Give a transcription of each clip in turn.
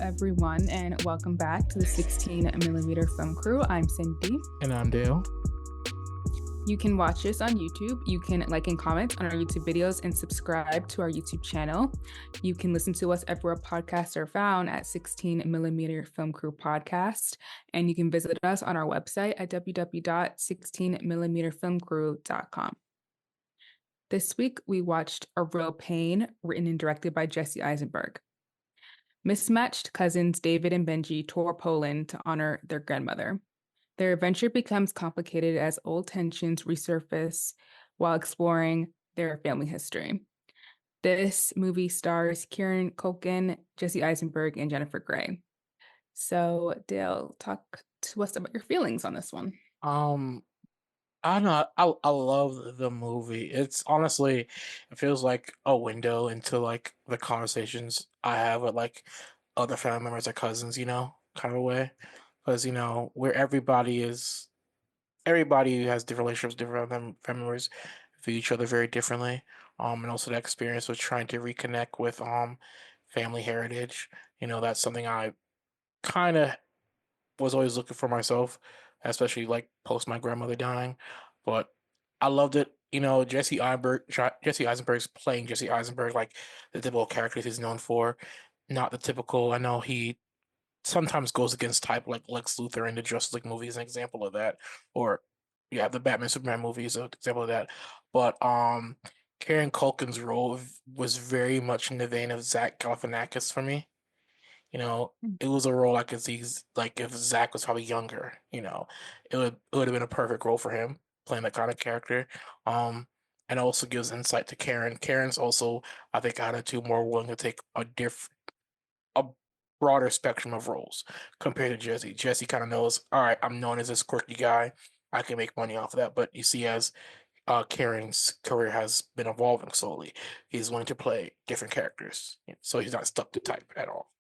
everyone, and welcome back to the 16 millimeter film crew. I'm Cindy. And I'm Dale. You can watch us on YouTube. You can like and comment on our YouTube videos and subscribe to our YouTube channel. You can listen to us everywhere podcasts are found at 16 millimeter film crew podcast. And you can visit us on our website at www.16millimeterfilmcrew.com. This week, we watched A Real Pain, written and directed by Jesse Eisenberg. Mismatched cousins David and Benji tour Poland to honor their grandmother. Their adventure becomes complicated as old tensions resurface while exploring their family history. This movie stars Kieran Culkin, Jesse Eisenberg, and Jennifer Grey. So, Dale, talk to us about your feelings on this one. Um, I don't know. I love the movie. It's honestly, it feels like a window into like the conversations I have with like other family members or cousins, kind of a way. Because where everybody has different relationships, different family members view each other very differently. And also that experience with trying to reconnect with family heritage. That's something I kind of was always looking for myself, especially like post my grandmother dying. But I loved it. Jesse Eisenberg's playing Jesse Eisenberg, like the typical characters he's known for, not the typical. I know he sometimes goes against type, like Lex Luthor in the Justice League movie is an example of that, or yeah, the Batman Superman movie is an example of that. But Karen Culkin's role was very much in the vein of Zach Galifianakis for me. It was a role I could see like if Zach was probably younger, it would have been a perfect role for him playing that kind of character. And also gives insight to Karen. Karen's also, I think, out of two more willing to take a broader spectrum of roles compared to Jesse. Jesse kind of knows, all right, I'm known as this quirky guy. I can make money off of that. But you see, as Karen's career has been evolving slowly, he's willing to play different characters, so he's not stuck to type at all.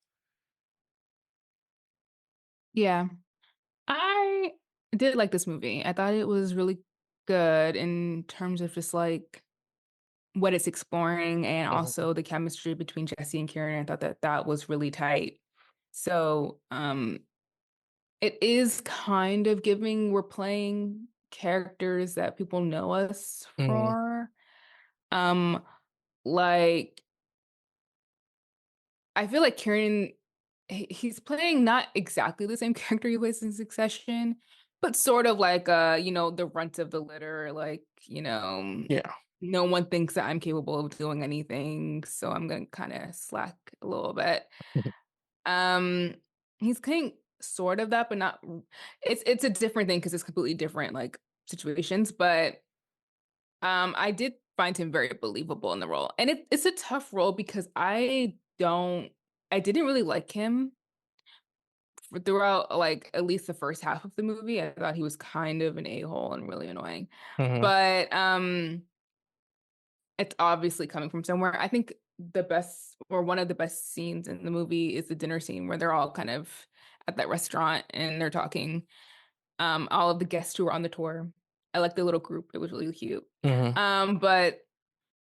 Yeah, I did like this movie. I thought it was really good in terms of just like what it's exploring and Mhm. also the chemistry between Jesse and Kieran. I thought that that was really tight. So, it is kind of giving we're playing characters that people know us Mhm. for. Um, like I feel like Kieran, he's playing not exactly the same character he plays in Succession, but sort of like the runt of the litter, like, Yeah. no one thinks that I'm capable of doing anything, so I'm gonna kind of slack a little bit. Um, he's kind of sort of that, but not. It's a different thing because it's completely different like situations. But I did find him very believable in the role, and it's a tough role because I didn't really like him throughout like at least the first half of the movie. I thought he was kind of an a-hole and really annoying. Mhm. But it's obviously coming from somewhere. I think the best or one of the best scenes in the movie is the dinner scene where they're all kind of at that restaurant and they're talking. All of the guests who were on the tour. I like the little group. It was really cute. Mhm. But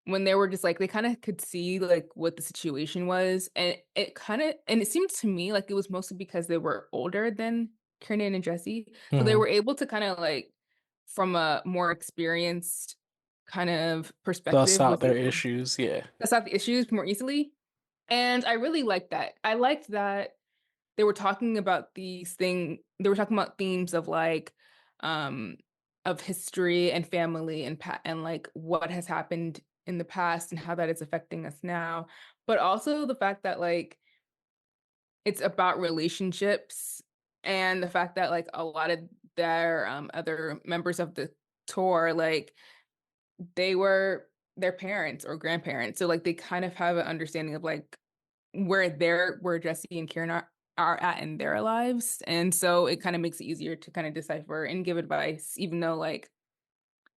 when they were just like they kind of could see like what the situation was, and it seemed to me like it was mostly because they were older than Kiernan and Jesse. So they Mhm. were able to kind of like from a more experienced kind of Suss perspective out was their able to issues. Yeah. suss out the issues more easily. And I really liked that. I liked that they were talking about themes of like um of history and family and like what has happened in the past and how that is affecting us now, but also the fact that like it's about relationships and the fact that like a lot of their other members of the tour like they were their parents or grandparents, so like they kind of have an understanding of like where Jesse and Kieran are at in their lives. And so it kind of makes it easier to kind of decipher and give advice, even though like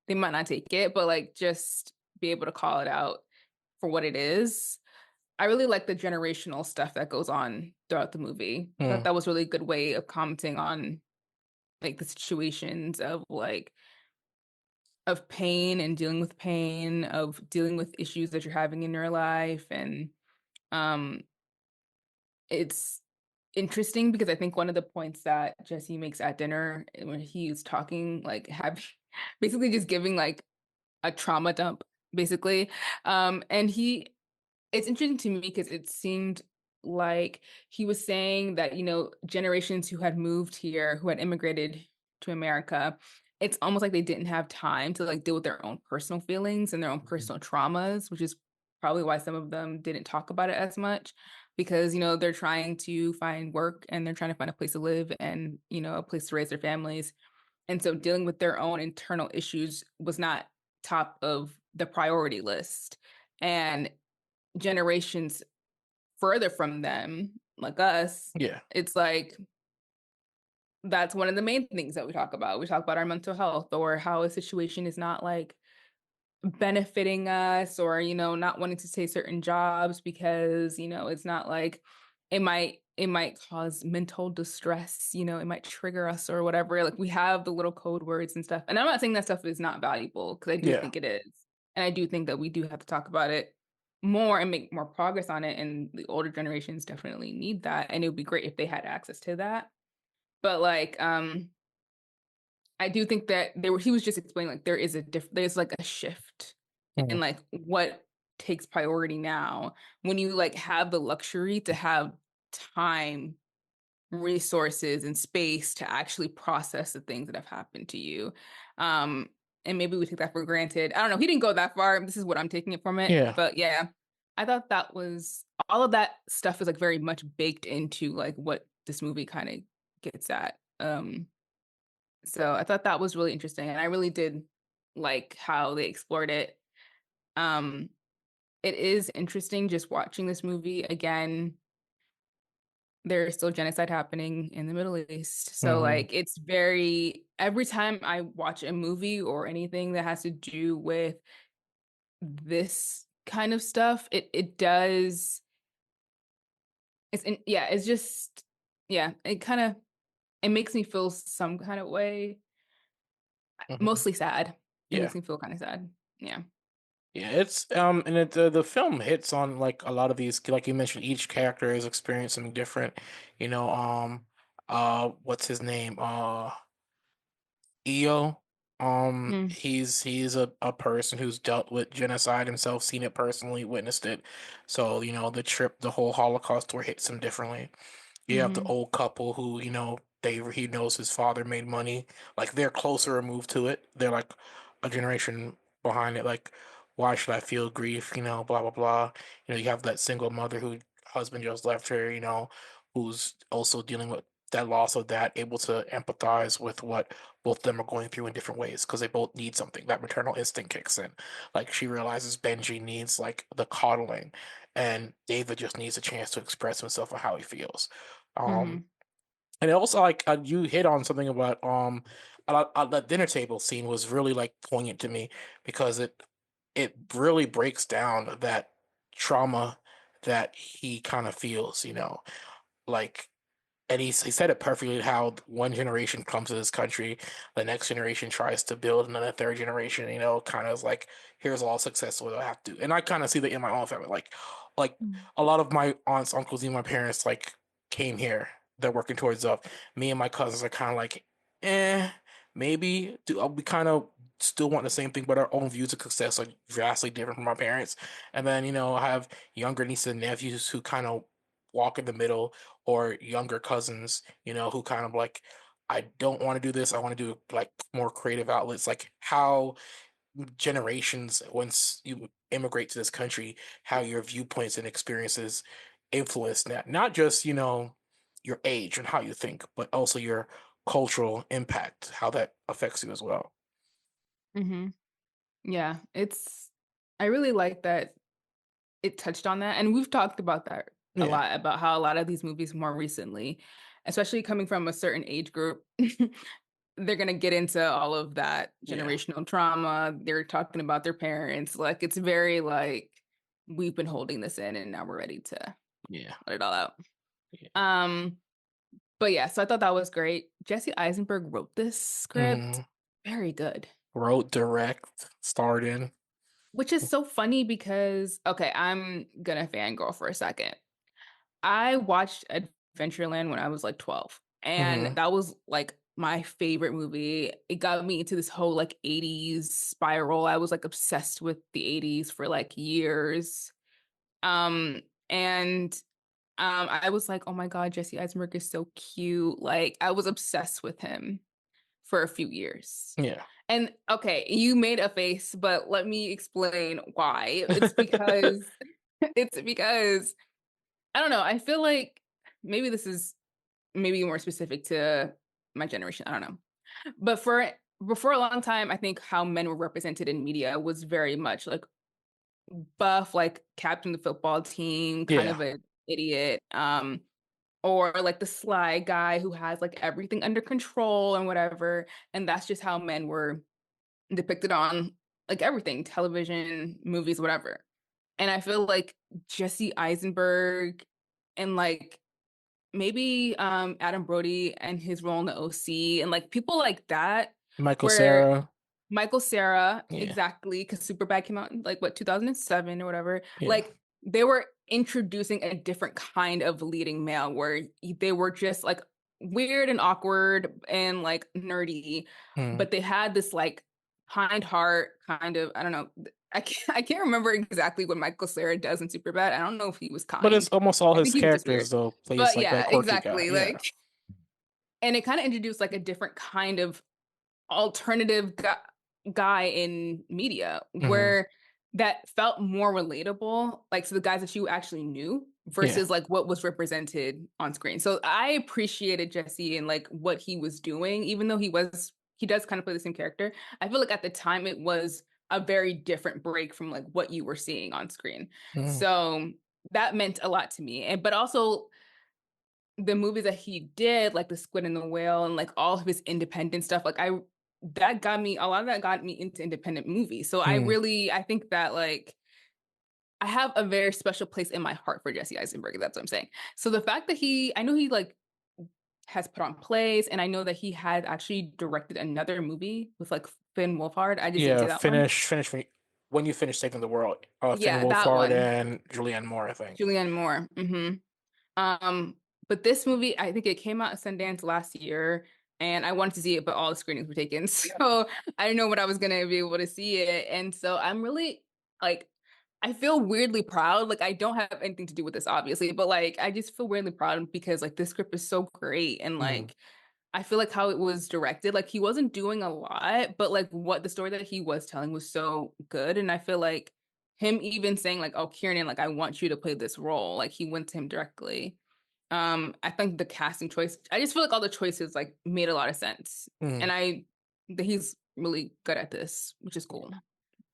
they might not take it, but like just be able to call it out for what it is. I really like the generational stuff that goes on throughout the movie. I thought Mhm. that was really a good way of commenting on like the situations of pain and dealing with pain, of dealing with issues that you're having in your life. And um it's interesting because I think one of the points that Jesse makes at dinner when he's talking, like have basically just giving like a trauma dump, basically. And it's interesting to me because it seemed like he was saying that, generations who had moved here, who had immigrated to America, it's almost like they didn't have time to like deal with their own personal feelings and their own personal traumas, which is probably why some of them didn't talk about it as much because, they're trying to find work and they're trying to find a place to live and, a place to raise their families. And so dealing with their own internal issues was not top of the priority list. And generations further from them, like us, Yeah. it's like that's one of the main things that we talk about. We talk about our mental health or how a situation is not like benefiting us or, not wanting to take certain jobs because, it's not like it might cause mental distress, it might trigger us or whatever. Like we have the little code words and stuff. And I'm not saying that stuff is not valuable because I do Yeah. think it is. And I do think that we do have to talk about it more and make more progress on it. And the older generations definitely need that. And it would be great if they had access to that. But like, I do think that he was just explaining like there's like a shift in Mhm. like what takes priority now when you like have the luxury to have time, resources and space to actually process the things that have happened to you. Um and maybe we take that for granted. I don't know. He didn't go that far. This is what I'm taking it from it. Yeah. But yeah, I thought that was all of that stuff is like very much baked into like what this movie kind of gets at. So I thought that was really interesting, and I really did like how they explored it. Um, it is interesting just watching this movie again. There's still genocide happening in the Middle East. So Hmm. like it's very every time I watch a movie or anything that has to do with this kind of stuff, it does it's just it kind of it makes me feel some kind of way, Hmm. mostly sad. It Yeah. makes me feel kind of sad. Yeah. Yeah, it's and the film hits on like a lot of these, like you mentioned, each character is experiencing something different. You know, what's his name? EO. Mm, He's a person who's dealt with genocide himself, seen it personally, witnessed it. So, the whole Holocaust tour hits him differently. You have the mhm. old couple who, he knows his father made money. Like they're closer removed to it. They're like a generation behind it. Like, why should I feel grief? Blah blah blah. You have that single mother who husband just left her, who's also dealing with that loss of that, able to empathize with what both of them are going through in different ways because they both need something. That maternal instinct kicks in. Like she realizes Benji needs like the coddling, and David just needs a chance to express himself on how he feels. Um, Mhm. and also like you hit on something about the dinner table scene was really like poignant to me because it really breaks down that trauma that he kind of feels, like and he said it perfectly how one generation comes to this country, the next generation tries to build, and then the third generation, kind of is like, here's all success, what do I have to do? And I kind of see that in my own family. Like Mm. a lot of my aunts, uncles, even my parents, like came here. They're working towards up. Me and my cousins are kind of like, maybe. Do we kind of still want the same thing, but our own views of success are vastly different from our parents. And then, I have younger nieces and nephews who kind of walk in the middle or younger cousins, who kind of like, I don't want to do this. I want to do like more creative outlets. Like how generations, once you immigrate to this country, how your viewpoints and experiences influence that. Not just, your age and how you think, but also your cultural impact, how that affects you as well. Mhm. Yeah, I really like that it touched on that, and we've talked about that a Yeah. lot, about how a lot of these movies more recently, especially coming from a certain age group, they're gonna get into all of that Yeah. generational trauma. They're talking about their parents. Like, it's very like, we've been holding this in and now we're ready to Yeah. let it all out. Yeah. Um, but yeah, so I thought that was great. Jesse Eisenberg wrote this script. Hmm. Very good. Wrote, direct, starred in. Which is so funny because, okay, I'm gonna fangirl for a second. I watched Adventureland when I was like 12. And Hmm. that was like my favorite movie. It got me into this whole like 80s spiral. I was like obsessed with the 80s for like years. Um, and I was like, oh my God, Jesse Eisenberg is so cute. Like I was obsessed with him for a few years. Yeah. And okay, you made a face, but let me explain why. It's because it's because I don't know. I feel like maybe this is maybe more specific to my generation. I don't know. But for a long time, I think how men were represented in media was very much like buff, like captain of the football team, kind Yeah. of an idiot. Or like the sly guy who has like everything under control and whatever. And that's just how men were depicted on like everything, television, movies, whatever. And I feel like Jesse Eisenberg and like maybe Adam Brody and his role in the OC and like people like that Michael where Cera. Michael Cera, Yeah. exactly, because Superbad came out in like what 2007 or whatever. Yeah. Like they were introducing a different kind of leading male where they were just like weird and awkward and like nerdy, Mm. but they had this like kind heart kind of, I don't know. I can't remember exactly what Michael Cera does in Superbad. I don't know if he was But it's kind. almost all I his think he was just characters weird. though plays But like that yeah, quirky guy. exactly. Yeah. Like, and it kind of introduced like a different kind of alternative guy in media Hmm. where that felt more relatable, like to the guys that you actually knew Yeah. versus like what was represented on screen. So I appreciated Jesse and like what he was doing, even though he does kind of play the same character. I feel like at the time it was a very different break from like what you were seeing on screen. Mm. So that meant a lot to me. And but also the movies that he did, like The Squid and the Whale and like all of his independent stuff, like I that got me a lot of that got me into independent movies. So Mm. I think that like I have a very special place in my heart for Jesse Eisenberg. That's what I'm saying. So the fact that I know he like has put on plays, and I know that he had actually directed another movie with like Finn Wolfhard. I just didn't Yeah. see that one. Finish when you finish saving the world. Finn Yeah, that Wolfhard one. and Julianne Moore, I think. Julianne Moore. But this movie, I think it came out at Sundance last year, and I wanted to see it, but all the screenings were taken. So I didn't know when I was gonna be able to see it. And so I'm really like I feel weirdly proud. Like I don't have anything to do with this, obviously, but like I just feel weirdly proud because like this script is so great and Mm. like I feel like how it was directed, like he wasn't doing a lot, but like what the story that he was telling was so good. And I feel like him even saying like, "Oh, Kieran, like I want you to play this role," like he went to him directly. I think the casting choice, I just feel like all the choices like made a lot of sense. Mm. And that he's really good at this, which is cool.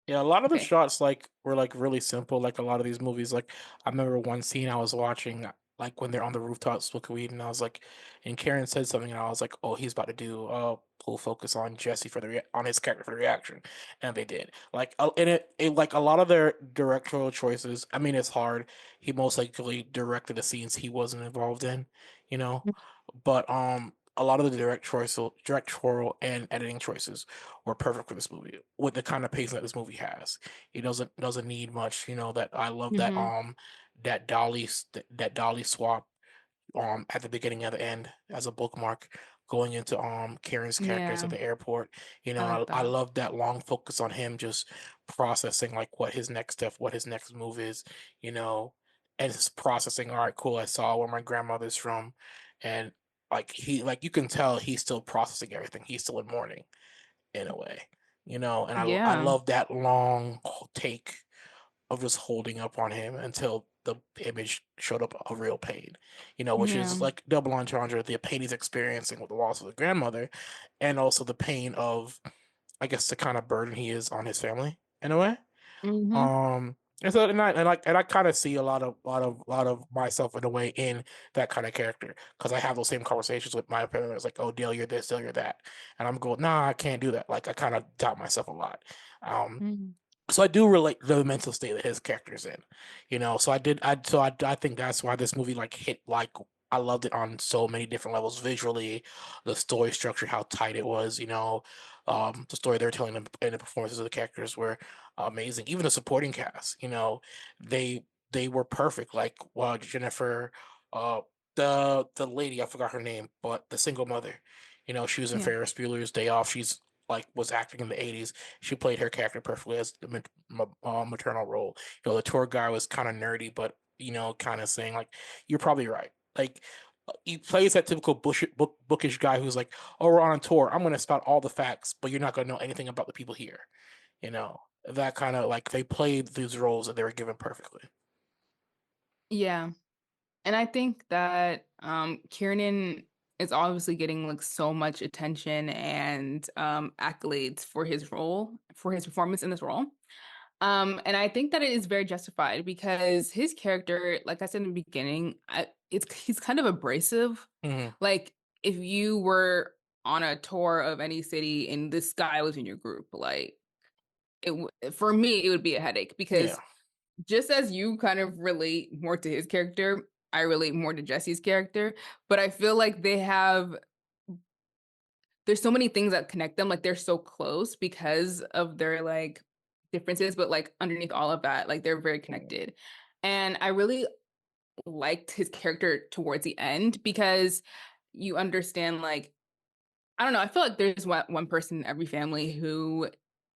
Yeah, a lot of the Okay. shots like were like really simple. Like a lot of these movies, like I remember one scene I was watching, like when they're on the rooftop smoking weed, and I was like, and Karen said something, and I was like, oh, he's about to do full focus on Jesse for on his character for the reaction, and they did. Like, and it like a lot of their directorial choices. I mean, it's hard. He most likely directed the scenes he wasn't involved in, you know, but a lot of the directorial and editing choices were perfect for this movie with the kind of pacing that this movie has. It doesn't need much, that I love that Mm-hmm. that dolly swap at the beginning and the end as a bookmark going into Karen's characters at Yeah, the airport. I like I that. love that long focus on him just processing like what his next step, what his next move is, you know, and just processing, all right, cool, I saw where my grandmother's from, and like you can tell he's still processing everything. He's still in mourning in a way, and I Yeah. love that long take of just holding up on him until the image showed up a real pain, which is Yeah. like double entendre, the pain he's experiencing with the loss of the grandmother, and also the pain of, I guess, the kind of burden he is on his family in a way. Mm-hmm. And so, and I kind of see a lot of myself in a way in that kind of character because I have those same conversations with my parents, like, "Oh, Dale, you're this, Dale, you're that," and I'm going, "Nah, I can't do that." Like, I kind of doubt myself a lot. Um, Mm-hmm. so I do relate the mental state that his character's in, So I think that's why this movie like hit like I loved it on so many different levels visually, the story structure, how tight it was, the story they're telling and the performances of the characters were amazing. Even the supporting cast, they were perfect. Like Jennifer. the lady, I forgot her name, but the single mother. She was in Yeah. Ferris Bueller's Day Off. She's like was acting in the 80s. She played her character perfectly as the maternal role. The tour guy was kind of nerdy, but kind of saying like, "You're probably right." Like he plays that typical bookish guy who's like, "Oh, we're on a tour. I'm going to spout all the facts, but you're not going to know anything about the people here." That kind of like they played these roles that they were given perfectly. Yeah. And I think that Kiernan is obviously getting like so much attention and accolades for his role, for his performance in this role. And I think that it is very justified because his character, like I said in the beginning, he's kind of abrasive. Hmm. Like if you were on a tour of any city and this guy was in your group, like for me, it would be a headache Yeah. because just as you kind of relate more to his character, I relate more to Jesse's character. But I feel like there's so many things that connect them. Like they're so close because of their like differences, but like underneath all of that, like they're very Mhm. connected. And I really liked his character towards the end because you understand, like, I don't know, I feel like there's one person in every family who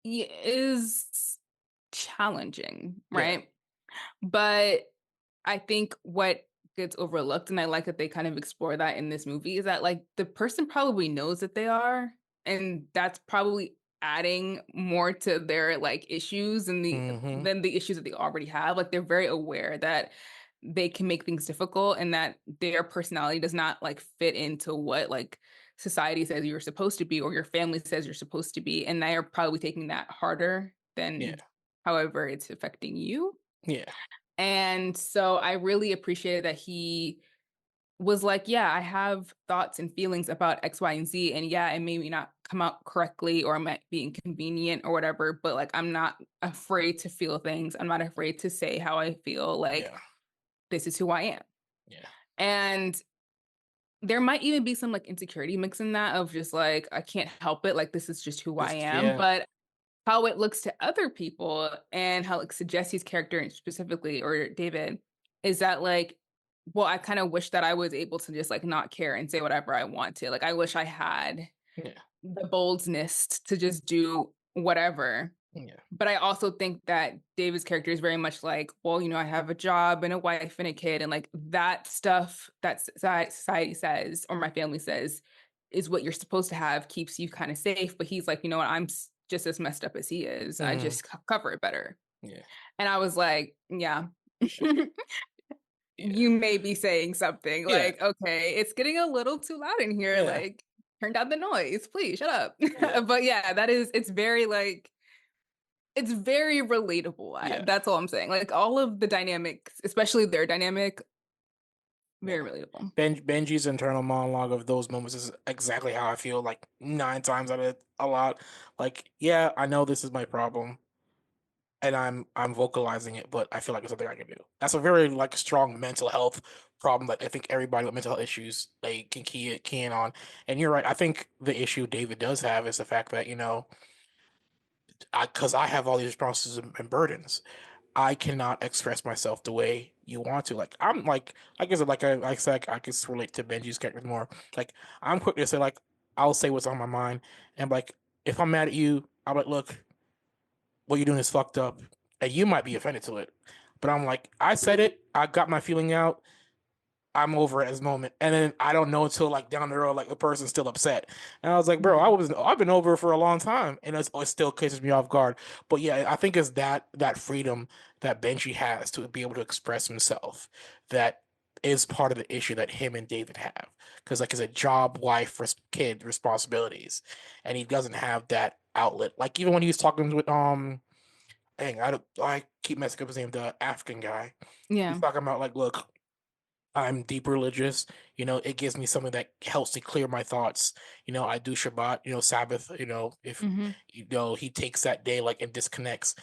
is challenging, Yeah. right? But I think what gets overlooked, and I like that they kind of explore that in this movie, is that like the person probably knows that they are, and that's probably adding more to their like issues and the Hmm. than the issues that they already have. Like they're very aware that they can make things difficult and that their personality does not like fit into what like society says you're supposed to be or your family says you're supposed to be. And they are probably taking that harder Yeah. than however it's affecting you. Yeah. And so I really appreciated that he was like, yeah, I have thoughts and feelings about X, Y, and Z. And yeah, it may not come out correctly or it might be inconvenient or whatever, but like, I'm not afraid to feel things. I'm not afraid to say how I feel. Like, Yeah. this is who I am. Yeah. And there might even be some like insecurity mix in that of just like, I can't help it. Like, this is just who I Just am. yeah. But how it looks to other people and how it looks to Jesse's character specifically or David is that like, well, I kind of wish that I was able to just like not care and say whatever I want to. Like I wish I had Yeah. the boldness to just do whatever. Yeah. But I also think that David's character is very much like, well, I have a job and a wife and a kid, and like that stuff that society says or my family says is what you're supposed to have keeps you kind of safe. But he's like, you know what? I'm just as messed up as he is. I Hmm. just cover it better. Yeah. And I was like, yeah, Yeah. you may be saying something Yeah. like, okay, it's getting a little too loud in here. Yeah. Like, turn down the noise, please shut up. Yeah. But yeah, it's very like, it's very relatable. Yeah. That's all I'm saying. Like all of the dynamics, especially their dynamic, Yeah. very relatable. Benji's internal monologue of those moments is exactly how I feel like 9 times out of a lot. Like, yeah, I know this is my problem and I'm vocalizing it, but I feel like it's something I can do. That's a very like strong mental health problem that I think everybody with mental health issues they can key in on. And you're right. I think the issue David does have is the fact that, because I have all these responsibilities and burdens. I cannot express myself the way you want to. Like I'm like I said, I said, I can relate to Benji's character more. Like I'm quick to say like I'll say what's on my mind, and like if I'm mad at you, I'm like, look, what you're doing is fucked up, and you might be offended to it, but I'm like, I said it, I got my feeling out, I'm over it as a moment. And then I don't know until like down the road, like the person's still upset. And I was like, bro, Mhm. I've been over it for a long time. And it still catches me off guard. But yeah, I think it's that freedom that Benji has to be able to express himself that is part of the issue that him and David have. Because like it's a job, wife, kid responsibilities. And he doesn't have that outlet. Like even when he was talking with dang, I keep messing up his name, the African guy. He's Yeah. talking about like, look, I'm deep religious. It gives me something that helps to clear my thoughts. I do Shabbat, Sabbath, if Hmm. he takes that day like and disconnects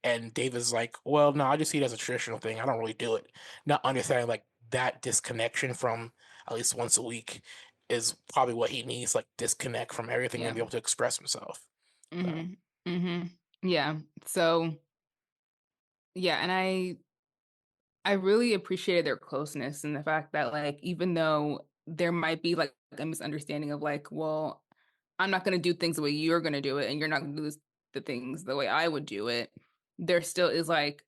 and David's like, well, no, I just see it as a traditional thing. I don't really do it. Not understanding like that disconnection from at least once a week is probably what he needs, like disconnect from everything and Yeah. be able to express himself. So Hmm. Hmm. Yeah. So yeah, and I really appreciated their closeness and the fact that, like, even though there might be like a misunderstanding of like, well, I'm not gonna do things the way you're gonna do it, and you're not gonna do the things the way I would do it, there still is like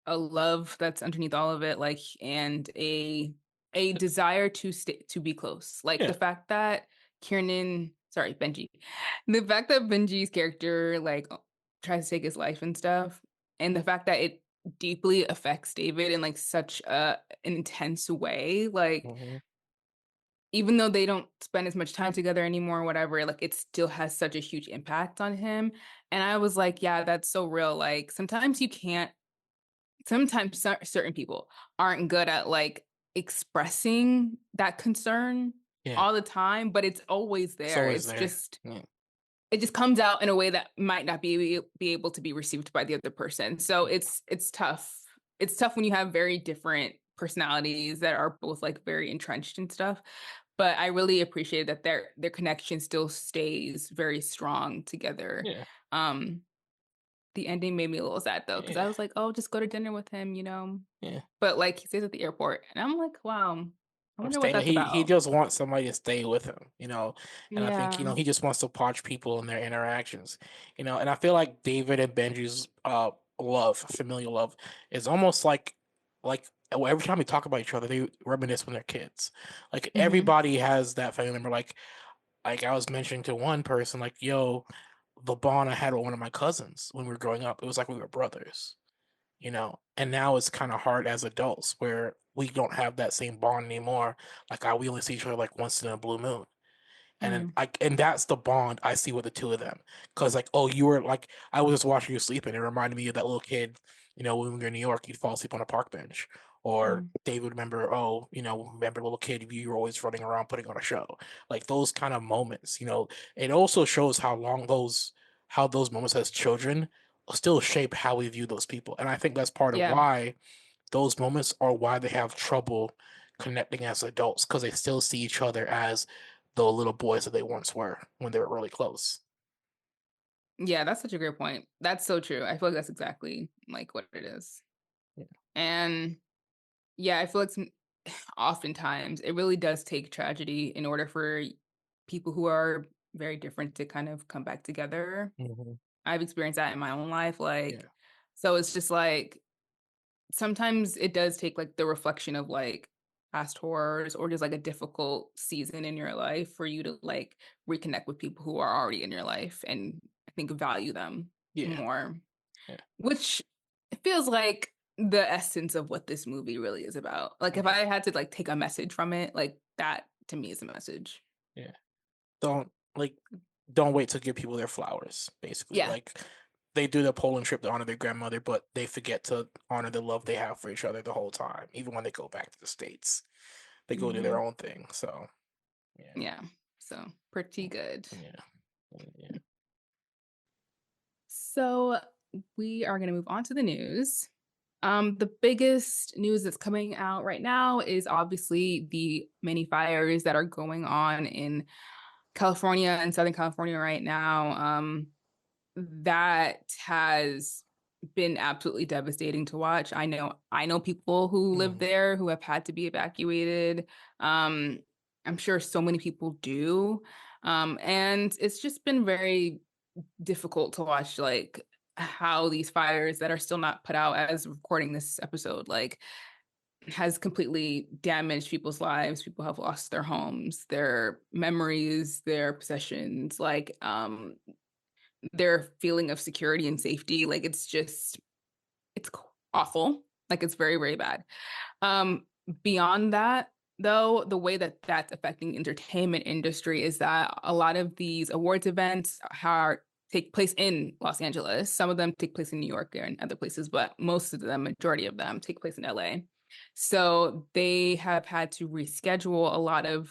a love that's underneath all of it, like, and a desire to stay to be close. Like the Yeah. fact that Benji, the fact that Benji's character like tries to take his life and stuff, and the fact that it deeply affects David in like such an intense way, like Hmm. even though they don't spend as much time together anymore or whatever, like it still has such a huge impact on him. And I was like, yeah, that's so real. Like sometimes you can't, sometimes certain people aren't good at like expressing that concern Yeah. all the time, but it's always It's there. always there. Yeah. It just comes out in a way that might not be able to be received by the other person. So it's tough. It's tough when you have very different personalities that are both like very entrenched and stuff. But I really appreciate that their connection still stays very strong together. Yeah. Um, the ending made me a little sad though, because I Yeah. was like, oh, just go to dinner with him, you know. Yeah. But like he stays at the airport, and I'm like, wow, I I'm wonder what staying. that's He about. just wants somebody to stay with him, and I think Yeah. he just wants to watch people and their interactions, and I feel like David and Benji's love, familial love, is almost like every time they talk about each other, they reminisce when they're kids. Like Hmm. everybody has that family member. Like I was mentioning to one person, like, yo, the bond I had with one of my cousins when we were growing up, it was like we were brothers. And now it's kind of hard as adults where we don't have that same bond anymore. Like we only see each other like once in a blue moon. And then Mm. and that's the bond I see with the two of them. Cause like, oh, you were like, I was just watching you sleep and it reminded me of that little kid, when we were in New York, you'd fall asleep on a park bench. Or Mm. David would remember, oh, remember little kid, you were always running around putting on a show. Like those kind of moments. It also shows how those moments as children still shape how we view those people. And I think that's part of Yeah. why those moments are why they have trouble connecting as adults because they still see each other as the little boys that they once were when they were really close. Yeah, that's such a great point. That's so true. I feel like that's exactly like what it is. Yeah. And yeah, I feel like oftentimes it really does take tragedy in order for people who are very different to kind of come back together. Hmm. I've experienced that in my own life. Like, Yeah. so it's just like sometimes it does take like the reflection of like past horrors or just like a difficult season in your life for you to like reconnect with people who are already in your life and I think value them Yeah. more, Yeah. which feels like the essence of what this movie really is about. Like if Yeah. I had to like take a message from it, like that to me is a message. Yeah. Don't like don't wait to give people their flowers, basically. Yeah. Like they do the Poland trip to honor their grandmother, but they forget to honor the love they have for each other the whole time, even when they go back to the States. They go do their Hmm. own thing. So yeah. Yeah. So pretty good. Yeah. Yeah. So we are going to move on to the news. The biggest news that's coming out right now is obviously the many fires that are going on in California and Southern California right now. That has been absolutely devastating to watch. I know people who live Mhm. there who have had to be evacuated. Um, I'm sure so many people do. And it's just been very difficult to watch like how these fires that are still not put out as recording this episode like has completely damaged people's lives. People have lost their homes, their memories, their possessions, like their feeling of security and safety. Like it's awful. Like it's very, very bad. Um, Beyond that, though, the way that that's affecting the entertainment industry is that a lot of these awards events take place in Los Angeles. Some of them take place in New York and other places, but most of them, majority of them, take place in LA. So they have had to reschedule a lot of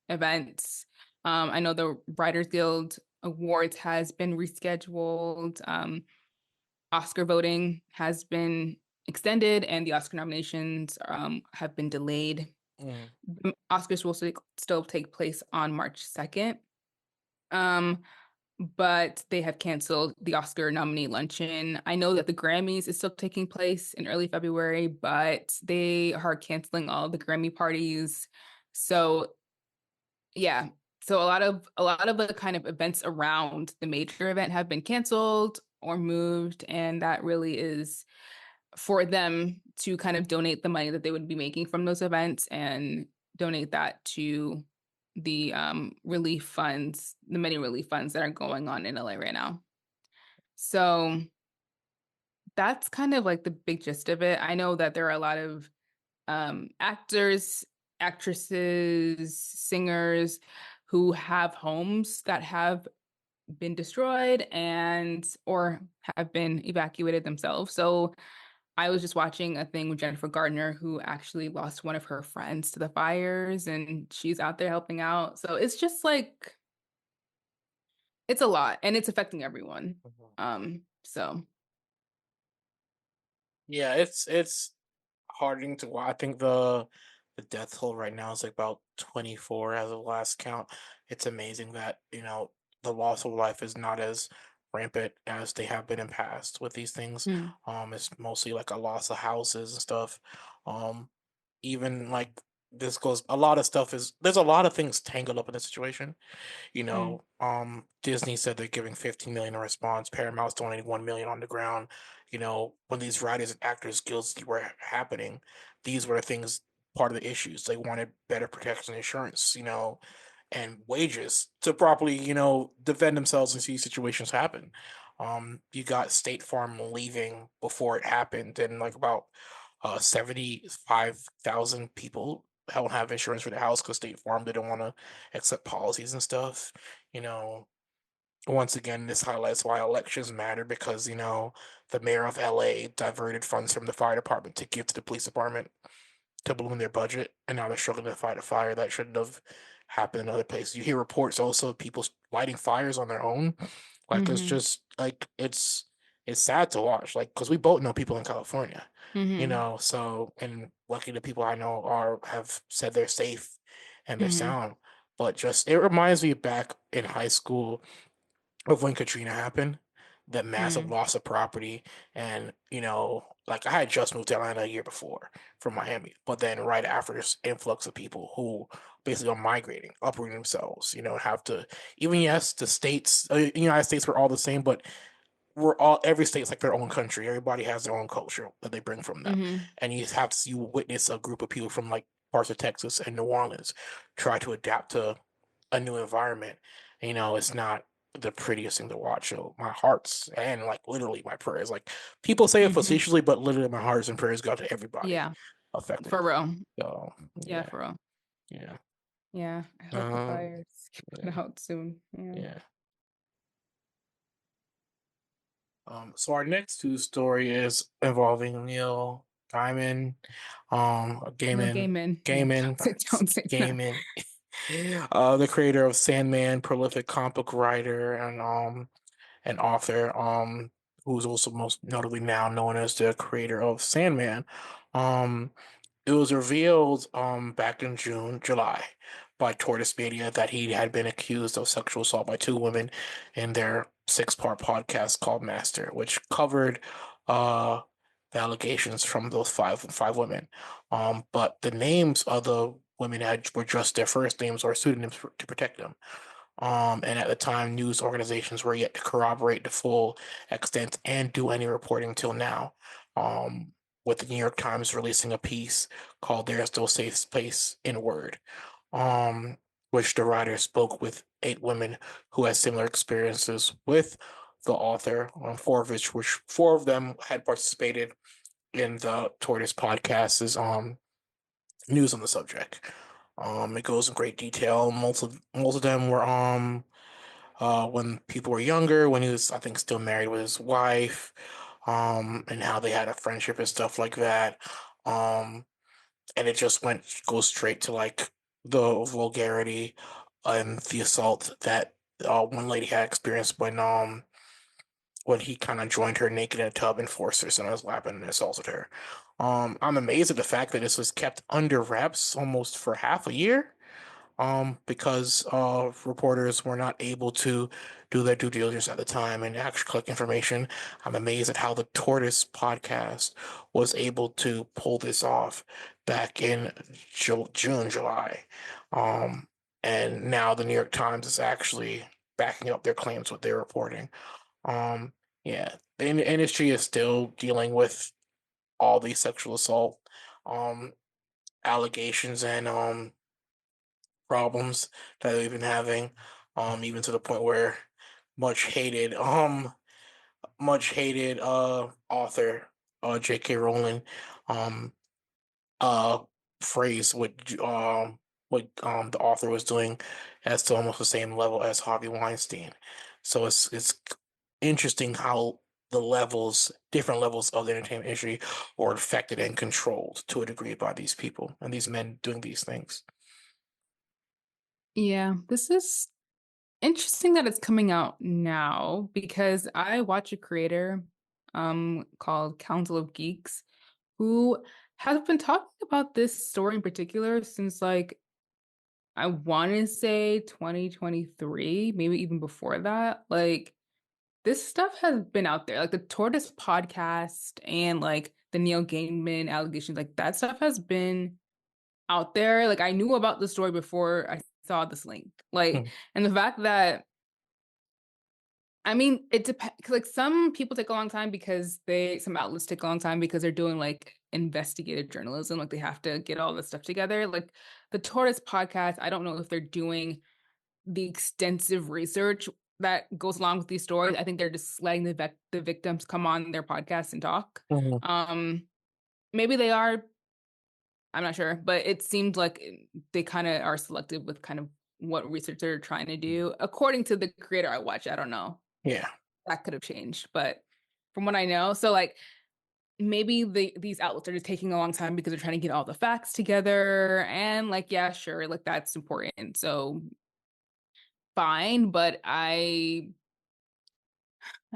events. I know the Writers Guild Awards has been rescheduled. Oscar voting has been extended and the Oscar nominations have been delayed. Mhm. The Oscars will still take place on March 2nd. Um, but they have canceled the Oscar nominee luncheon. I know that the Grammys is still taking place in early February, but they are canceling all the Grammy parties. So yeah. So a lot of the kind of events around the major event have been canceled or moved, and that really is for them to kind of donate the money that they would be making from those events and donate that to the relief funds, the many relief funds that are going on in LA right now. So that's kind of like the big gist of it. I know that there are a lot of actors, actresses, singers who have homes that have been destroyed and or have been evacuated themselves. So I was just watching a thing with Jennifer Gardner, who actually lost one of her friends to the fires, and she's out there helping out. So it's just like it's a lot, and it's affecting everyone. Mhm. So Yeah, it's hardening to I think the death toll right now is like about 24 as of last count. It's amazing that, the loss of life is not as rampant as they have been in past with these things. mm, It's mostly like a loss of houses and stuff. Um, even like this goes a lot of stuff is there's a lot of things tangled up in the situation. mm, Disney said they're giving 15 million in response. Paramount's donating 1 million on the ground. When these writers and actors guilds were happening, these were the things part of the issues. They wanted better protection insurance, and wages to properly, defend themselves and see situations happen. You got State Farm leaving before it happened, and like about 75,000 people don't have insurance for the house because State Farm didn't want to accept policies and stuff. You know, Once again, this highlights why elections matter because, the mayor of LA diverted funds from the fire department to give to the police department to balloon their budget, and now they're struggling to fight a fire that shouldn't have happened in other places. You hear reports also of people lighting fires on their own. Like it's mm-hmm, just like it's sad to watch. Like because we both know people in California, mm-hmm, and lucky the people I know are have said they're safe and they're mm-hmm, sound. But just it reminds me back in high school of when Katrina happened, that massive mm, loss of property. And, like I had just moved to Atlanta a year before from Miami, but then right after this influx of people who basically are migrating, uprooting themselves, have to, even yes, the states, United States were all the same, but every state's like their own country. Everybody has their own culture that they bring from them. mm-hmm, And you witness a group of people from like parts of Texas and New Orleans try to adapt to a new environment. It's not the prettiest thing to watch. So my hearts and like literally my prayers. Like people say it mm-hmm. facetiously, but literally my hearts and prayers go to everybody Yeah, affected. for real. So Yeah, yeah, for real. yeah. Yeah, I hope the Um, fires get put yeah, out soon. Yeah. yeah. So our next two story is involving Neil Gaiman, No gay men. Yeah, Gaiman, don't say that. Gaiman, the creator of Sandman, prolific comic book writer and author, who's also most notably now known as the creator of Sandman. Um, it was revealed back in July by Tortoise Media that he had been accused of sexual assault by two women in their six-part podcast called Master, which covered uh the allegations from those five women. But the names of the women were just their first names or pseudonyms to protect them. And at the time, news organizations were yet to corroborate the full extent and do any reporting until now. With the New York Times releasing a piece called "There's No Safe Space in Word," um, which the writer spoke with eight women who had similar experiences with the author, four of them had participated in the Tortoise podcast's news on the subject. It goes in great detail. Most of them were when people were younger, when he was, I think, still married with his wife, and how they had a friendship and stuff like that. Um, and it just goes straight to like the vulgarity and the assault that one lady had experienced when he kind of joined her naked in a tub and forced her on his lap and assaulted her. I'm amazed at the fact that this was kept under wraps almost for half a year. because reporters were not able to do their due diligence at the time and actually collect information. I'm amazed at how the Tortoise podcast was able to pull this off back in June, July. Um, and now the New York Times is actually backing up their claims with their reporting. Um, yeah, the industry is still dealing with all these sexual assault um allegations and problems that they've been having, even to the point where much hated, much hated author J.K. Rowling um uh phrase what the author was doing as to almost the same level as Harvey Weinstein. So it's interesting how the levels, different levels of the entertainment industry are affected and controlled to a degree by these people and these men doing these things. Yeah, this is interesting that it's coming out now because I watch a creator called Council of Geeks who has been talking about this story in particular since like I want to say 2023, maybe even before that. Like this stuff has been out there. Like the Tortoise podcast and like the Neil Gaiman allegations, like that stuff has been out there. Like I knew about the story before I saw this link. Like, Mhm. and the fact that I mean, it depends. Like some people take a long time because some outlets take a long time because they're doing like investigative journalism. Like they have to get all this stuff together. Like the Tortoise podcast, I don't know if they're doing the extensive research that goes along with these stories. I think they're just letting the victims come on their podcast and talk. Mhm. Um, maybe they are. I'm not sure, but it seemed like they kind of are selective with kind of what research they're trying to do. According to the creator I watch, I don't know. Yeah. That could have changed, but from what I know, so like maybe these outlets are just taking a long time because they're trying to get all the facts together and like yeah, sure, like that's important. So fine, but I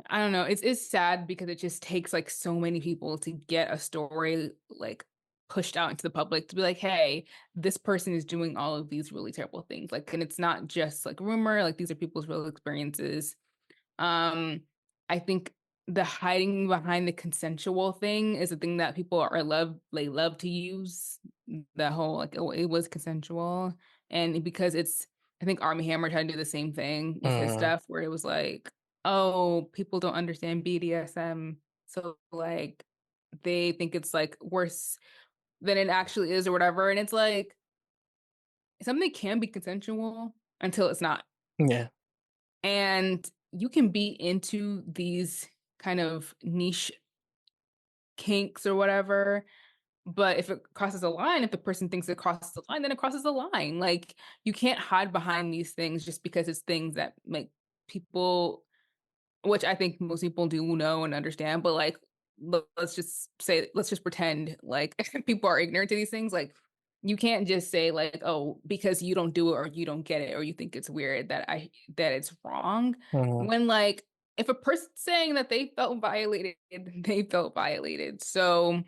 don't know. It's sad because it just takes like so many people to get a story like pushed out into the public to be like, hey, this person is doing all of these really terrible things. Like, and it's not just like rumor, like these are people's real experiences. Um, I think the hiding behind the consensual thing is a thing that people are they love to use. The whole like, oh, it was consensual. And because it's I think Army Hammer tried to do the same thing with his Mhm. stuff where it was like, oh, people don't understand BDSM. So like they think it's like worse than it actually is or whatever. And it's like something can be consensual until it's not. Yeah. And you can be into these kind of niche kinks or whatever, but if it crosses a line, if the person thinks it crosses the line, then it crosses the line. Like you can't hide behind these things just because it's things that make people, which I think most people do know and understand, but like let's just say let's just pretend like people are ignorant to these things. Like you can't just say like, oh, because you don't do it or you don't get it or you think it's weird that it's wrong. Mhm. When like if a person's saying that they felt violated, they felt violated. So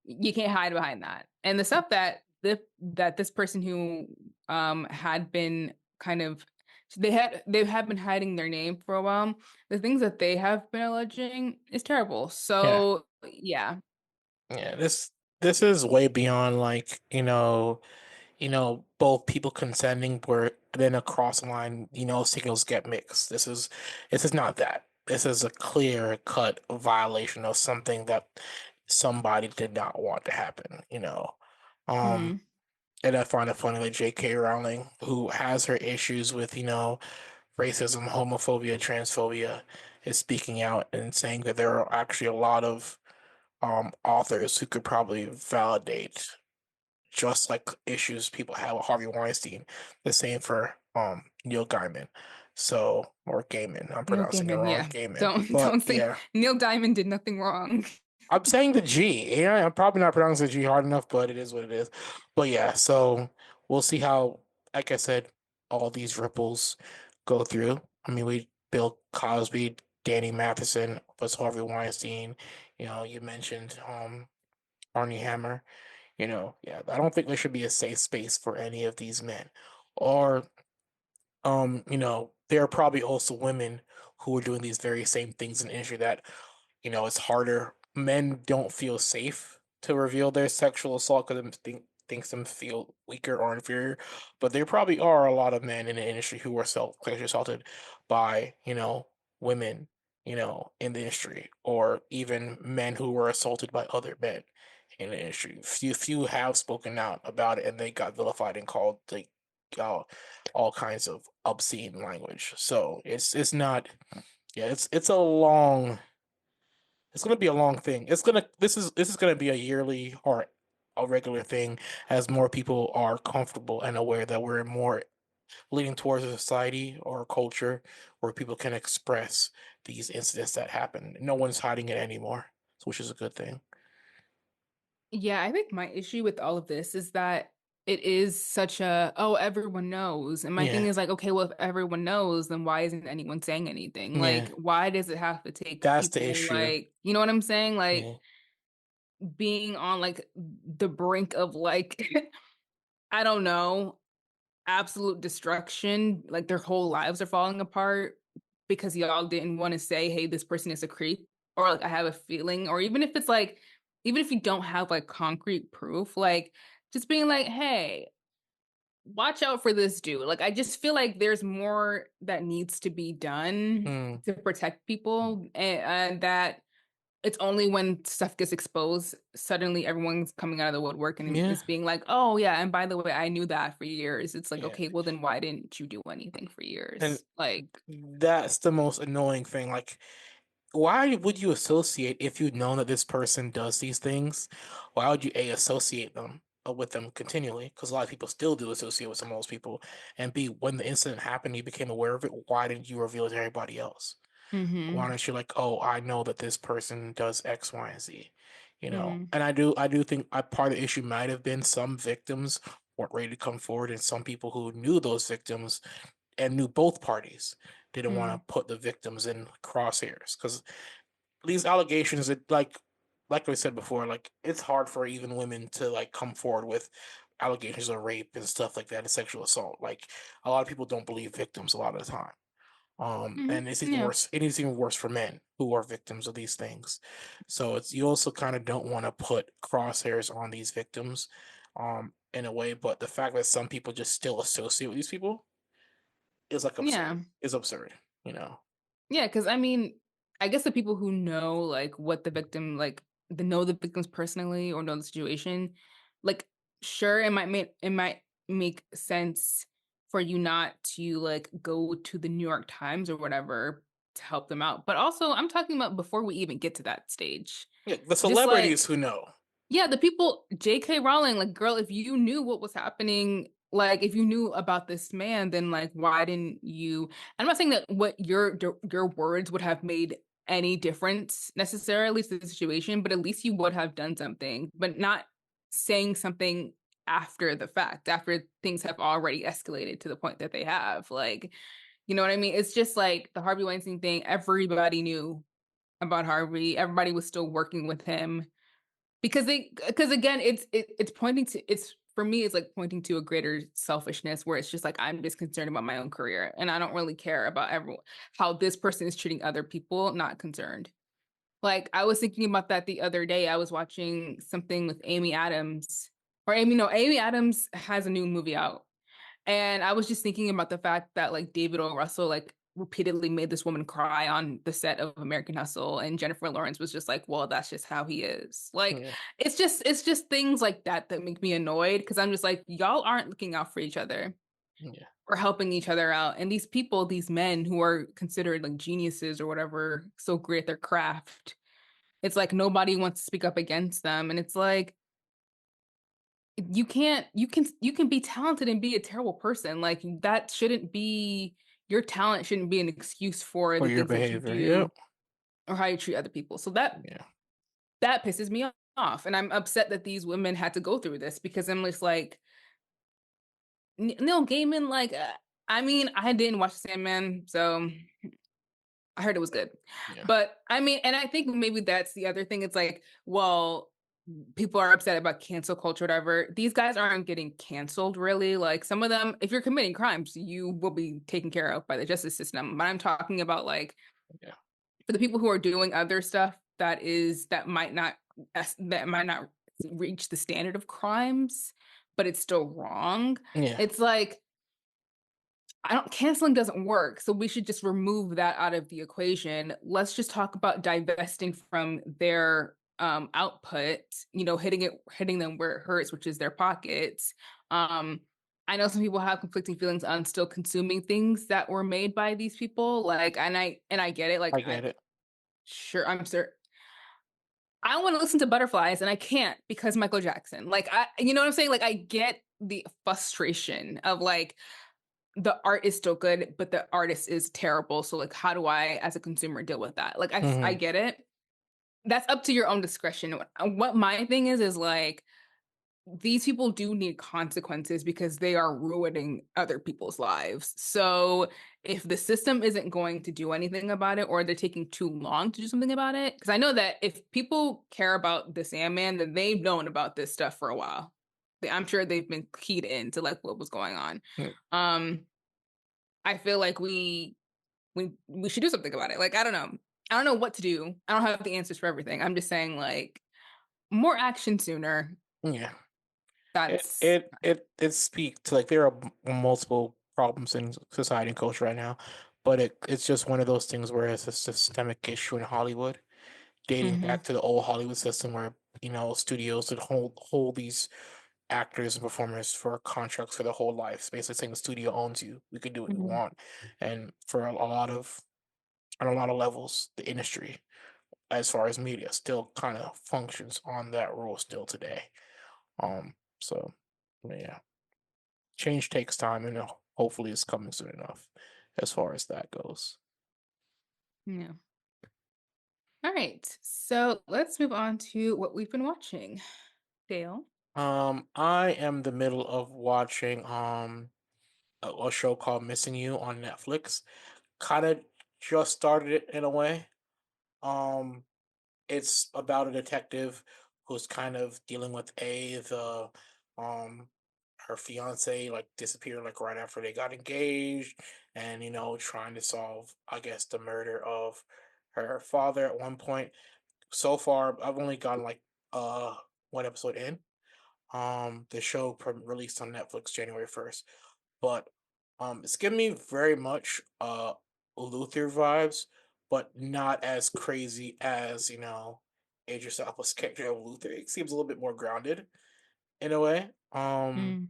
you can't hide behind that. And the stuff that this person who had been kind of they have been hiding their name for a while. The things that they have been alleging is terrible. Yeah. So yeah. Yeah. This is way beyond like, both people consenting where then across the line, signals get mixed. This is not that. This is a clear cut violation of something that somebody did not want to happen. Um, Hmm. and I find it funny that J.K. Rowling, who has her issues with, racism, homophobia, transphobia, is speaking out and saying that there are actually a lot of authors who could probably validate just like issues people have with Harvey Weinstein. The same for Neil Gaiman. So or Gaiman. I'm Neil pronouncing it Gaiman, wrong, yeah. Gaiman. Don't But say yeah, Neil Diamond did nothing wrong. I'm saying the G. Yeah, I'm probably not pronouncing the G hard enough, but it is what it is. But yeah, so we'll see how, like I said, all these ripples go through. I mean, we Bill Cosby, Danny Matheson, plus Harvey Weinstein. You mentioned Arnie Hammer. Yeah, I don't think there should be a safe space for any of these men. Or there are probably also women who are doing these very same things in the industry that, it's harder. Men don't feel safe to reveal their sexual assault because thinks them feel weaker or inferior. But there probably are a lot of men in the industry who are sexually assaulted by, women, in the industry, or even men who were assaulted by other men in the industry. Few have spoken out about it, and they got vilified and called like uh, all kinds of obscene language. So it's not, yeah, it's gonna be a long thing. This is gonna be a yearly or a regular thing as more people are comfortable and aware that we're more leading towards a society or a culture where people can express these incidents that happen. No one's hiding it anymore, which is a good thing. Yeah, I think my issue with all of this is that it is such a, oh, everyone knows. And my thing Yeah, is like, okay, well, if everyone knows, then why isn't anyone saying anything? yeah, Like, why does it have to take that's the people issue. like, you know what I'm saying? Like Yeah, being on like the brink of like, I don't know, absolute destruction, like their whole lives are falling apart because y'all didn't want to say, hey, this person is a creep, or like I have a feeling, or even if it's like, even if you don't have like concrete proof, like just being like, hey, watch out for this dude. Like I just feel like there's more that needs to be done mm, to protect people, and that it's only when stuff gets exposed, suddenly everyone's coming out of the woodwork and yeah, is being like, oh, yeah, and by the way, I knew that for years. It's like, yeah. okay, well, then why didn't you do anything for And years? Like, that's the most annoying thing. Like, why would you associate if you know that this person does these things? Why would you associate them with them continually? Because a lot of people still do associate with some of those people. And B, when the incident happened, you became aware of it. Why didn't you reveal it to everybody else? Why mm-hmm, don't you like, oh, I know that this person does X, Y, and Z, mm-hmm, And I do think part of the issue might have been some victims weren't ready to come forward, and some people who knew those victims and knew both parties didn't want mm-hmm. to put the victims in crosshairs because these allegations, like I said before, like it's hard for even women to like come forward with allegations of rape and stuff like that and sexual assault. Like a lot of people don't believe victims a lot of the time. And it's even Yeah, worse. It is even worse for men who are victims of these things. So it's you also kind of don't want to put crosshairs on these victims, in a way. But the fact that some people just still associate with these people is like yeah. absurd. Is absurd. You know. Yeah, because I mean, I guess the people who know like what the victim like the know the victims personally or know the situation, like sure it might make sense for you not to like go to the New York Times or whatever to help them out. But also I'm talking about before we even get to that stage. Yeah, the Just celebrities like who know. yeah, the people, J.K. Rowling, like, girl, if you knew what was happening, like, if you knew about this man, then like, why didn't you? I'm not saying that what your words would have made any difference necessarily to the situation, but at least you would have done something, but not saying something after the fact, after things have already escalated to the point that they have. Like, you know what I mean? It's just like the Harvey Weinstein thing. Everybody knew about Harvey. Everybody was still working with him because again it's pointing to it's for me it's like pointing to a greater selfishness where it's just like I'm just concerned about my own career and I don't really care about everyone how this person is treating other people, not concerned. Like I was thinking about that the other day. I was watching something with Amy Adams, or Amy no Amy Adams has a new movie out, and I was just thinking about the fact that like David O. Russell like repeatedly made this woman cry on the set of American Hustle, and Jennifer Lawrence was just like, "Well, that's just how he is." Like, Yeah, it's just things like that that make me annoyed because I'm just like, y'all aren't looking out for each other yeah, or helping each other out, and these people, these men who are considered like geniuses or whatever, so great at their craft, it's like nobody wants to speak up against them, and it's like you can be talented and be a terrible person. Like that shouldn't be your talent shouldn't be an excuse for for the your things that you behavior. Yep. do or how you treat other people. So that Yeah. that pisses me off. And I'm upset that these women had to go through this because I'm just like Neil Gaiman, like I mean, I didn't watch Sandman, so I heard it was good. Yeah. But I mean, and I think maybe that's the other thing. It's like, well, people are upset about cancel culture, whatever. These guys aren't getting canceled really. Like some of them, if you're committing crimes, you will be taken care of by the justice system. But I'm talking about like Yeah. for the people who are doing other stuff that might not reach the standard of crimes, but it's still wrong. Yeah. It's like I don't canceling doesn't work, so we should just remove that out of the equation. Let's just talk about divesting from their output, hitting them where it hurts, which is their pockets. Um I know some people have conflicting feelings on still consuming things that were made by these people. Like and I get it. I get it. I'm sure I want to listen to Butterflies and I can't because Michael Jackson. Like you know what I'm saying? Like I get the frustration of like the art is still good, but the artist is terrible. So like, how do I, as a consumer, deal with that? Like, I Hmm. get it. That's up to your own discretion. What my thing is like these people do need consequences because they are ruining other people's lives. So if the system isn't going to do anything about it, or they're taking too long to do something about it, because I know that if people care about the Sandman, then they've known about this stuff for a while. I'm sure they've been keyed into like what was going on. Um, I feel like we should do something about it. Like I don't know. I don't know what to do. I don't have the answers for everything. I'm just saying like more action sooner. Yeah. It That's it it it speaks to like there are multiple problems in society and culture right now, but it's just one of those things where it's a systemic issue in Hollywood, dating Mhm. back to the old Hollywood system where studios would hold these actors and performers for contracts for their whole lives, basically saying the studio owns you, we can do what we Mhm. want, and for a lot of on a lot of levels, the industry as far as media still kind of functions on that rule still today. Um, so yeah. Change takes time, and hopefully it's coming soon enough as far as that goes. Yeah. All right. So let's move on to what we've been watching. Dale. I am the middle of watching a show called Missing You on Netflix. Kind of just started it in a way. Um, it's about a detective who's kind of dealing with the um her fiance like disappeared like right after they got engaged, and trying to solve, I guess, the murder of her father at one point. So far I've only gotten like one episode in. The show released on Netflix January 1st, but it's giving me very much Luther vibes, but not as crazy as Idris Elba's character of Luther. It seems a little bit more grounded in a way. Mm.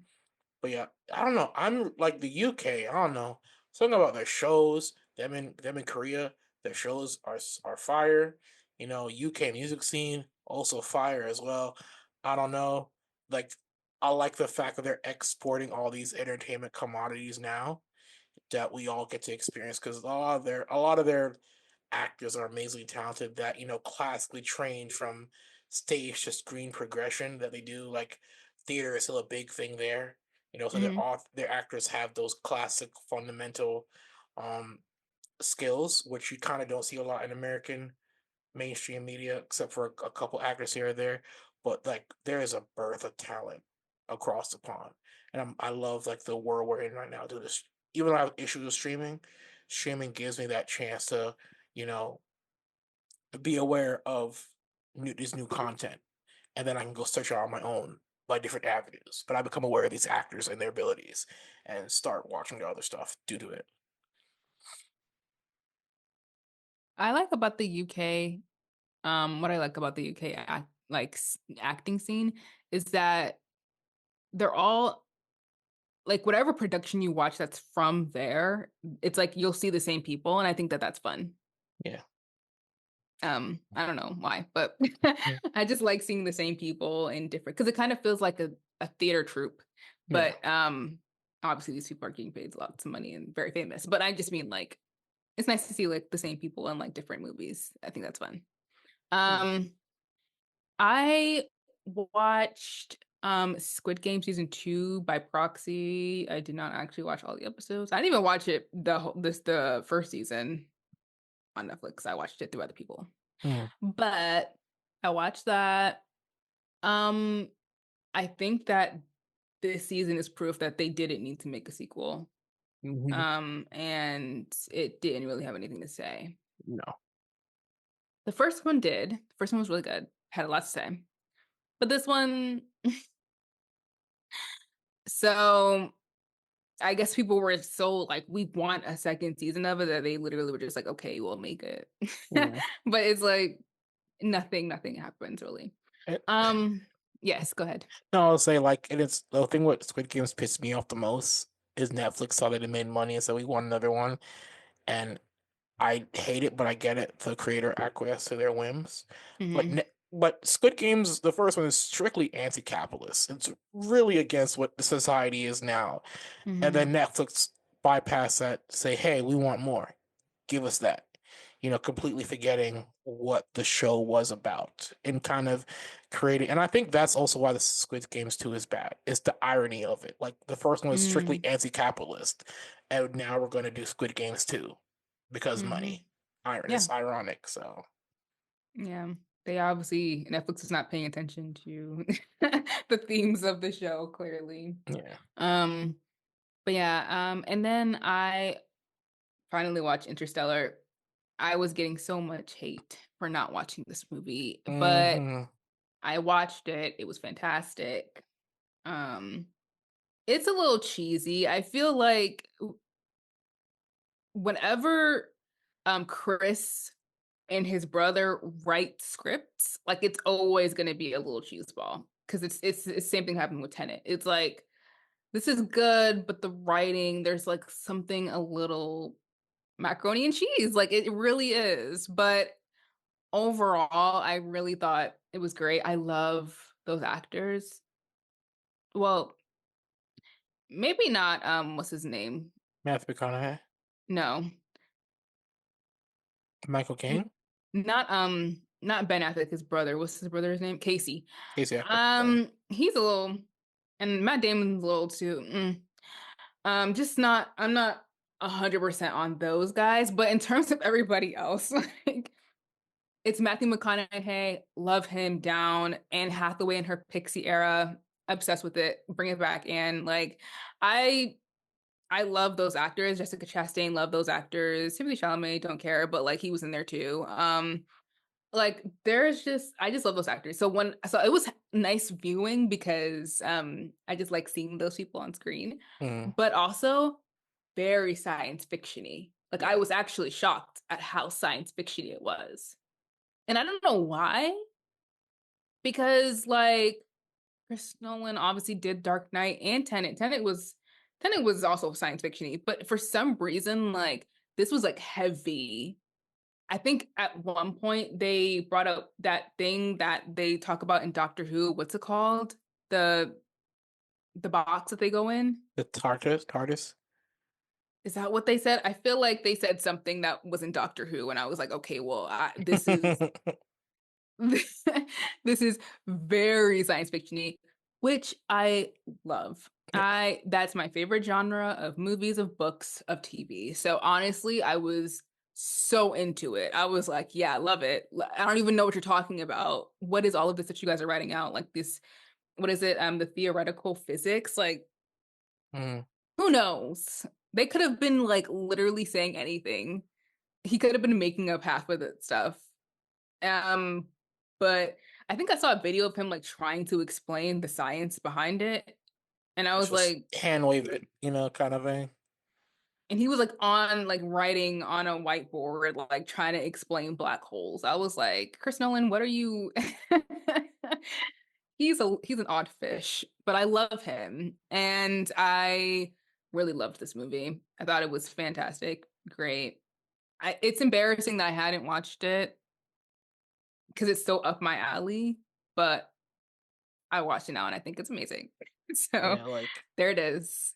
But yeah, I don't know. I'm like the UK. I don't know. Something about their shows. Them in Korea. Their shows are fire. UK music scene also fire as well. I don't know. Like I like the fact that they're exporting all these entertainment commodities now that we all get to experience, because a lot of their actors are amazingly talented that classically trained from stage to screen progression that they do. Like theater is still a big thing there. So Mhm. their actors have those classic fundamental um skills, which you kind of don't see a lot in American mainstream media, except for a couple actors here or there. But like there is a birth of talent across the pond, and I love like the world we're in right now. Do this, even though I have issues with streaming. Streaming gives me that chance to, you know, be aware of this new content, and then I can go search it on my own by different avenues. But I become aware of these actors and their abilities, and start watching the other stuff due to it. I like about the UK, what I like about the UK acting scene is that they're all like whatever production you watch that's from there, it's like you'll see the same people, and I think that that's fun. Yeah. I don't know why, but Yeah. I just like seeing the same people in different because it kind of feels like a theater troupe. Yeah. But obviously these people are getting paid lots of money and very famous. But I just mean like it's nice to see like the same people in like different movies. I think that's fun. Yeah. Um I watched Squid Game season 2 by proxy. I did not actually watch all the episodes. I didn't even watch it the first season on Netflix. I watched it through other people. Mm. But I watched that. Um, I think that this season is proof that they didn't need to make a sequel. Mhm. And it didn't really have anything to say. No. The first one did. The first one was really good. Had a lot to say. But this one, so I guess people were so like, we want a second season of it that they literally were just like, okay, we'll make it. Mhm. But it's like nothing happens really. Eh, Um, yes, go ahead. no, I'll say like, and it's the thing with Squid Games pissed me off the most is Netflix saw that it made money and so we want another one. And I hate it, but I get it. The creator acquiesced to their whims. But Hmm. ne but Squid Games, the first one is strictly anti-capitalist. It's really against what the society is now. And Hmm. then Netflix bypass that, say, "Hey, we want more. Give us that." Completely forgetting what the show was about and kind of creating. And I think that's also why the Squid Games 2 is bad. It's the irony of it. Like the first one was strictly Hmm. anti-capitalist, and now we're going to do Squid Games 2 because Hmm. money. Yeah, It's ironic. So yeah. They obviously Netflix is not paying attention to the themes of the show, clearly. yeah. Um, but yeah, and then I finally watched Interstellar. I was getting so much hate for not watching this movie, but Hmm. I watched it. It was fantastic. Um, it's a little cheesy. I feel like whenever Chris and his brother write scripts, like it's always going to be a little cheese ball because it's the same thing happened with Tenet. It's like this is good, but the writing there's like something a little macaroni and cheese, like it really is. But overall, I really thought it was great. I love those actors. Well, maybe not. What's his name? Matthew McConaughey, No, Michael N- Caine, not Ben Affleck. His brother. What's his brother's name? Casey. Casey Affleck. Yeah. He's a little, and Matt Damon's a little too. Just not. I'm not 100% on those guys, but in terms of everybody else, like it's Matthew McConaughey. Love him down. Anne Hathaway in her Pixie era. Obsessed with it. Bring it back. And like, I I love those actors. Jessica Chastain, love those actors. Timothée Chalamet, don't care, but like he was in there too. Like there's just I just love those actors. So it was nice viewing because I just like seeing those people on screen, Mm. but also very science fictiony. Like I Yeah. was actually shocked at how science fictiony it was. And I don't know why, because like Chris Nolan obviously did Dark Knight and Tenet. Tenet was also science fictiony, but for some reason, like this was like heavy. I think at one point they brought up that thing that they talk about in Doctor Who. What's it called? The the box that they go in. The TARDIS. Is that what they said? I feel like they said something that was in Doctor Who, and I was like, okay, well, this is this is very science fictiony, which I love. Yeah. I That's my favorite genre of movies, of books, of TV. So honestly, I was so into it. I was like, yeah, I love it. I don't even know what you're talking about. What is all of this that you guys are writing out? Like this, what is it? The theoretical physics? Like, Mm. who knows? They could have been like literally saying anything. He could have been making up half of the stuff. Um, but I think I saw a video of him like trying to explain the science behind it. And I was Just like, hand wave it, kind of thing. and he was like on like writing on a whiteboard, like trying to explain black holes. I was like, Chris Nolan, what are you? He's an odd fish, but I love him. And I really loved this movie. I thought it was fantastic, great. It's embarrassing that I hadn't watched it because it's so up my alley, but I watched it now and I think it's amazing. So Yeah, like there it is.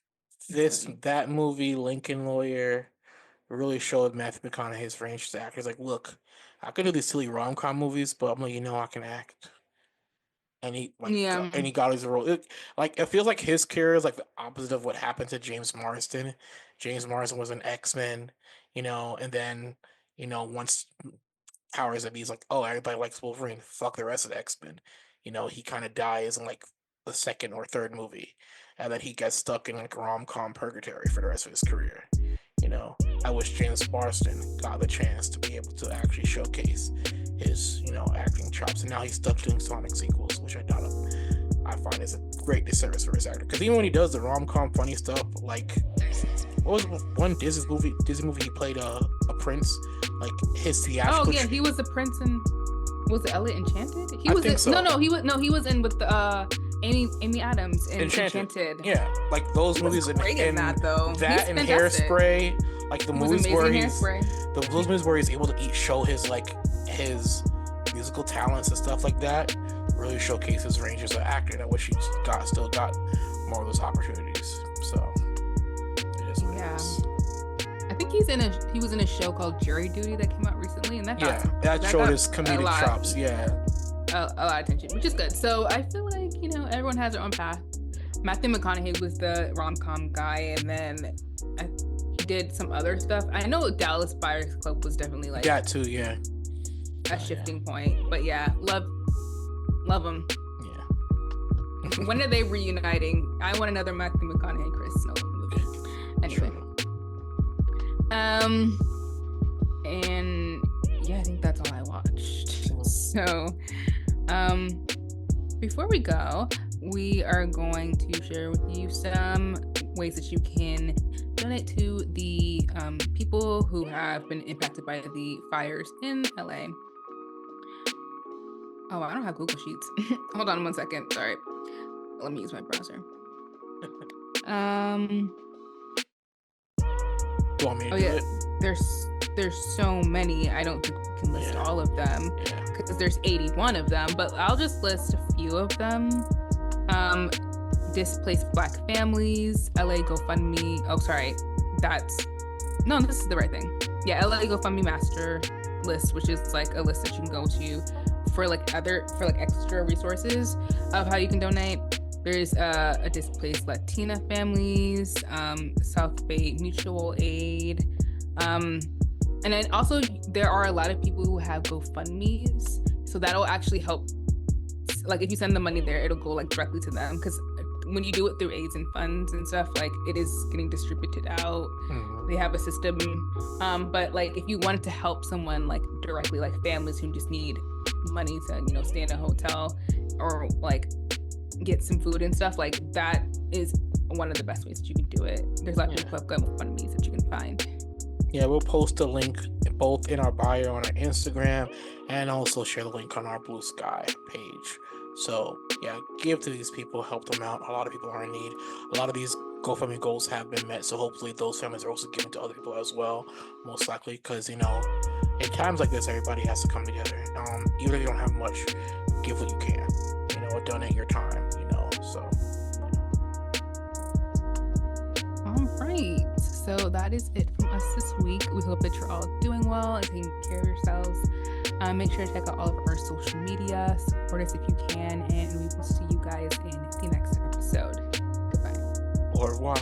This this movie. that movie, Lincoln Lawyer, really showed Matthew McConaughey's range as an actor. He's like, look, I can do these silly rom-com movies, but I'm like, I can act. And Yeah. he got his role. It feels like his career is like the opposite of what happened to James Marsden. James Marsden was an X-Men, and then once powers up, he's like, oh, everybody likes Wolverine. Fuck the rest of the X-Men. he kind of dies in like the second or third movie, and then he gets stuck in like rom com purgatory for the rest of his career. You know, I wish James Marsden got the chance to be able to actually showcase his, acting chops, and now he's stuck doing Sonic sequels, which I find is a great disservice for his actor. Because even when he does the rom com funny stuff, like what was one Disney movie he played a prince, like his theatrical. Oh yeah, he was the prince in. Was it Elliot Enchanted? I think so. No, he was in with Amy Adams in Enchanted. Yeah, like those movies great in that though. That and Hairspray, like the movies where those movies where he's able to show his his musical talents and stuff like that, really showcase his range as an actor. And I wish he still got more of those opportunities. So it is what it is. I think he was in a show called Jury Duty that came out recently, and that showed his comedic chops. A lot of attention, which is good. So I feel like everyone has their own path. Matthew McConaughey was the rom-com guy, and then he did some other stuff. I know Dallas Buyers Club was definitely like that too. Yeah, a shifting point. But yeah, love him. Yeah. When are they reuniting? I want another Matthew McConaughey Chris Nolan movie. Anyway. True. And yeah, I think that's all I watched. So, before we go, we are going to share with you some ways that you can donate to the people who have been impacted by the fires in LA. Oh, I don't have Google Sheets. Hold on 1 second. Sorry. Let me use my browser. You want me to do it? There's so many. I don't think we can list all of them because there's 81 of them, but I'll just list a few of them. Displaced Black families, LA GoFundMe. Oh, sorry. This is the right thing. Yeah, LA GoFundMe master list, which is like a list that you can go to for extra resources of how you can donate. There's a Displaced Latina families, South Bay Mutual Aid, and then also there are a lot of people who have GoFundMes, so that'll actually help. Like if you send the money there, it'll go like directly to them, because when you do it through aids and funds and stuff, like it is getting distributed out. They have a system, but like if you wanted to help someone like directly, like families who just need money to stay in a hotel or like get some food and stuff, like that is one of the best ways that you can do it. There's a lot of people who have GoFundMes that you can find. Yeah, we'll post a link both in our bio on our Instagram and also share the link on our Blue Sky page. So yeah, give to these people, help them out. A lot of people are in need. A lot of these GoFundMe goals have been met, so hopefully those families are also giving to other people as well, most likely, because in times like this, everybody has to come together. Even if you don't have much, give what you can. Or donate your time. So. All right. So that is it from us this week. We hope that you're all doing well and taking care of yourselves. Make sure to check out all of our social media. Support us if you can, and we will see you guys in the next episode. Goodbye. Au revoir.